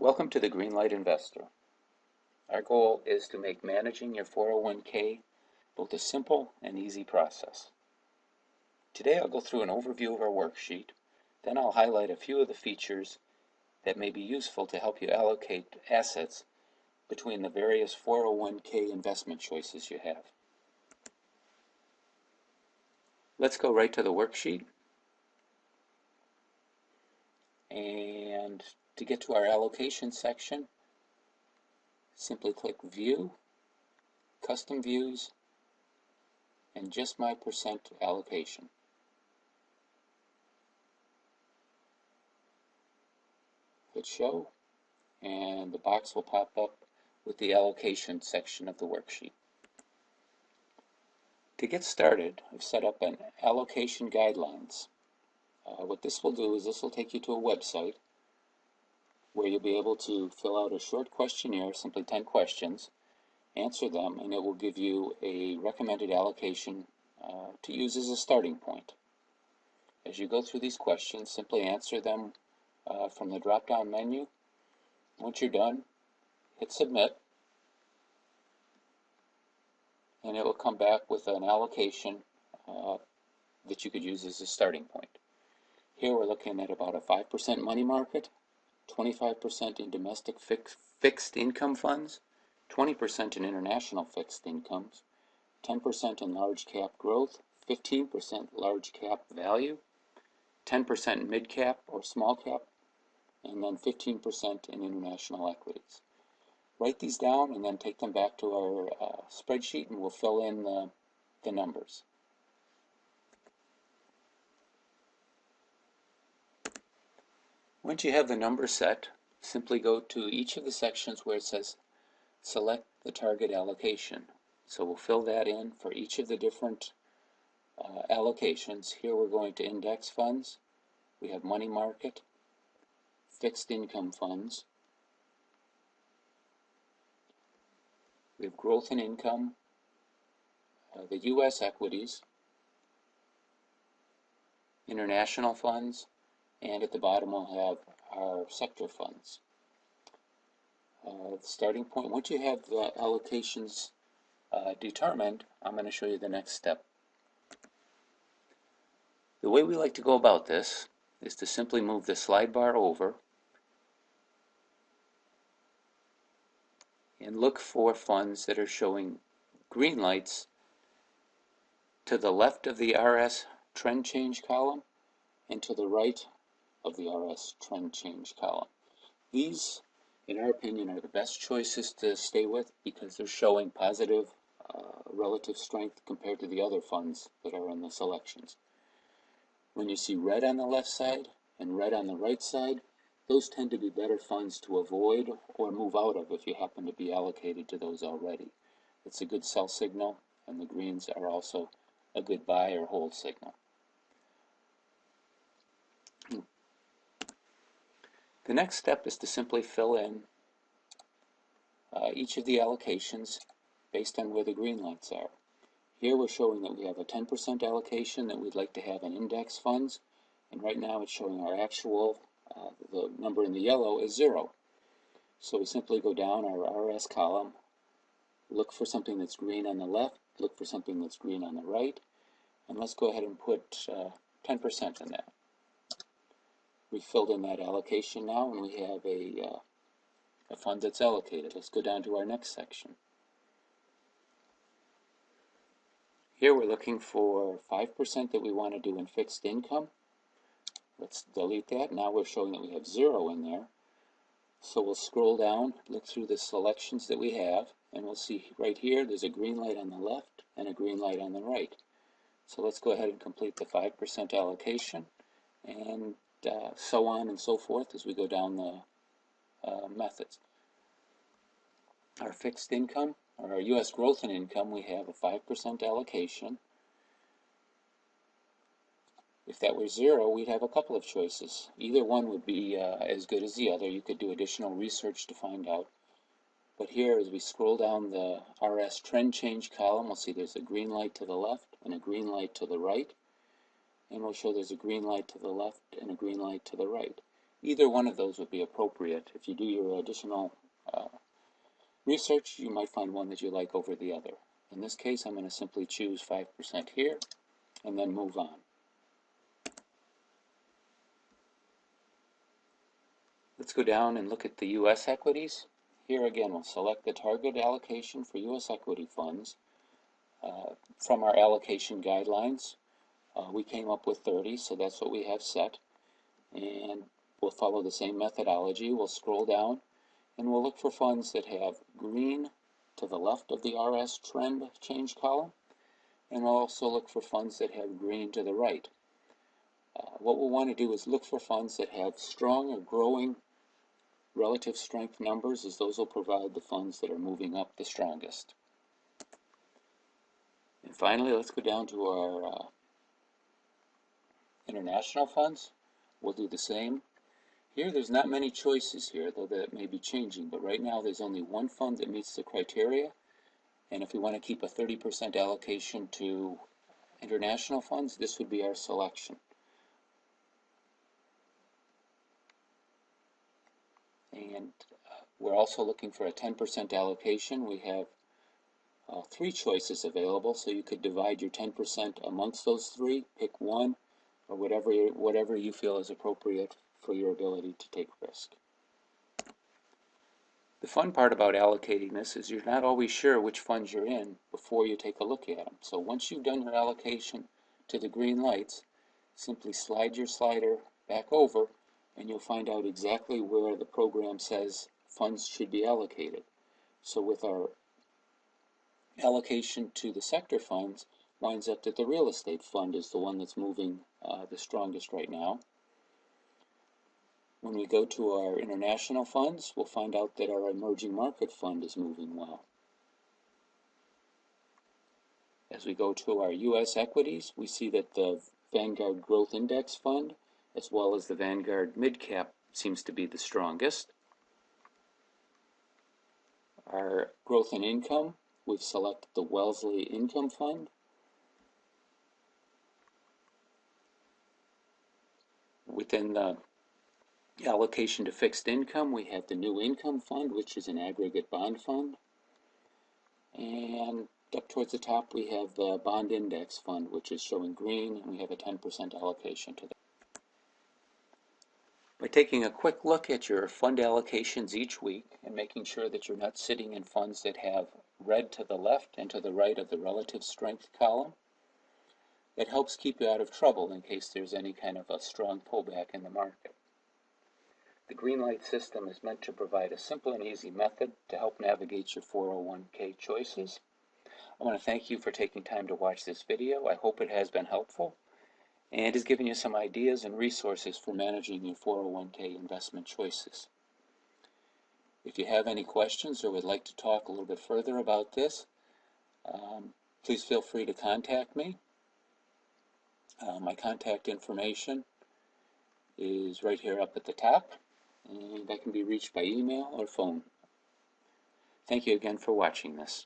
Welcome to the GreenLight Investor. Our goal is to make managing your 401k both a simple and easy process. Today I'll go through an overview of our worksheet, then I'll highlight a few of the features that may be useful to help you allocate assets between the various 401k investment choices you have. Let's go right to the worksheet. And to get to our allocation section, simply click View, Custom Views, and just my percent allocation. Hit Show, and the box will pop up with the allocation section of the worksheet. To get started, I've set up an allocation guidelines. What this will do is this will take you to a website where you'll be able to fill out a short questionnaire, simply 10 questions, answer them, and it will give you a recommended allocation to use as a starting point. As you go through these questions, simply answer them from the drop-down menu. Once you're done, hit Submit, and it will come back with an allocation that you could use as a starting point. Here we're looking at about a 5% money market, 25% in domestic fixed income funds, 20% in international fixed incomes, 10% in large cap growth, 15% large cap value, 10% mid cap or small cap, and then 15% in international equities. Write these down and then take them back to our spreadsheet and we'll fill in the numbers. Once you have the numbers set, simply go to each of the sections where it says select the target allocation. So we'll fill that in for each of the different allocations. Here we're going to index funds. We have money market, fixed income funds. We have growth and income, the U.S. equities, international funds, and at the bottom we'll have our sector funds. The starting point, once you have the allocations determined, I'm going to show you the next step. The way we like to go about this is to simply move the slide bar over and look for funds that are showing green lights to the left of the RS trend change column and to the right of the RS trend change column. These, in our opinion, are the best choices to stay with because they're showing positive relative strength compared to the other funds that are in the selections. When you see red on the left side and red on the right side, those tend to be better funds to avoid or move out of if you happen to be allocated to those already. It's a good sell signal, and the greens are also a good buy or hold signal. The next step is to simply fill in each of the allocations based on where the green lights are. Here we're showing that we have a 10% allocation that we'd like to have in index funds, and right now it's showing our actual, the number in the yellow is 0. So we simply go down our RS column, look for something that's green on the left, look for something that's green on the right, and let's go ahead and put 10% in that. We filled in that allocation now, and we have a fund that's allocated. Let's go down to our next section. Here we're looking for 5% that we want to do in fixed income. Let's delete that. Now we're showing that we have 0 in there. So we'll scroll down, look through the selections that we have, and we'll see right here there's a green light on the left and a green light on the right. So let's go ahead and complete the 5% allocation, and so on and so forth as we go down the methods. Our fixed income, or our U.S. growth and income, we have a 5% allocation. If that were 0, we'd have a couple of choices. Either one would be as good as the other. You could do additional research to find out. But here, as we scroll down the RS trend change column, we'll see there's a green light to the left and a green light to the right. And we'll show there's a green light to the left and a green light to the right. Either one of those would be appropriate. If you do your additional research, you might find one that you like over the other. In this case, I'm going to simply choose 5% here and then move on. Let's go down and look at the U.S. equities. Here again, we'll select the target allocation for U.S. equity funds. From our allocation guidelines, we came up with 30, so that's what we have set. And we'll follow the same methodology. We'll scroll down and we'll look for funds that have green to the left of the RS trend change column, and we'll also look for funds that have green to the right. What we'll want to do is look for funds that have strong or growing relative strength numbers, as those will provide the funds that are moving up the strongest. And finally, let's go down to our international funds. We'll do the same. Here, there's not many choices here, though that may be changing, but right now there's only one fund that meets the criteria, and if we want to keep a 30% allocation to international funds, this would be our selection. And we're also looking for a 10% allocation. We have 3 choices available, so you could divide your 10% amongst those 3, pick one, or whatever you feel is appropriate for your ability to take risk. The fun part about allocating this is you're not always sure which funds you're in before you take a look at them. So once you've done your allocation to the green lights, simply slide your slider back over and you'll find out exactly where the program says funds should be allocated. So with our allocation to the sector funds, winds up that the real estate fund is the one that's moving the strongest right now. When we go to our international funds, we'll find out that our emerging market fund is moving well. As we go to our U.S. equities, we see that the Vanguard Growth Index Fund, as well as the Vanguard Midcap, seems to be the strongest. Our growth and income, we've selected the Wellesley Income Fund. Within the allocation to fixed income, we have the New Income Fund, which is an aggregate bond fund. And up towards the top, we have the Bond Index Fund, which is showing green, and we have a 10% allocation to that. By taking a quick look at your fund allocations each week and making sure that you're not sitting in funds that have red to the left and to the right of the relative strength column, it helps keep you out of trouble in case there's any kind of a strong pullback in the market. The GreenLight system is meant to provide a simple and easy method to help navigate your 401k choices. I want to thank you for taking time to watch this video. I hope it has been helpful and has given you some ideas and resources for managing your 401k investment choices. If you have any questions or would like to talk a little bit further about this, please feel free to contact me. My contact information is right here up at the top, and I can be reached by email or phone. Thank you again for watching this.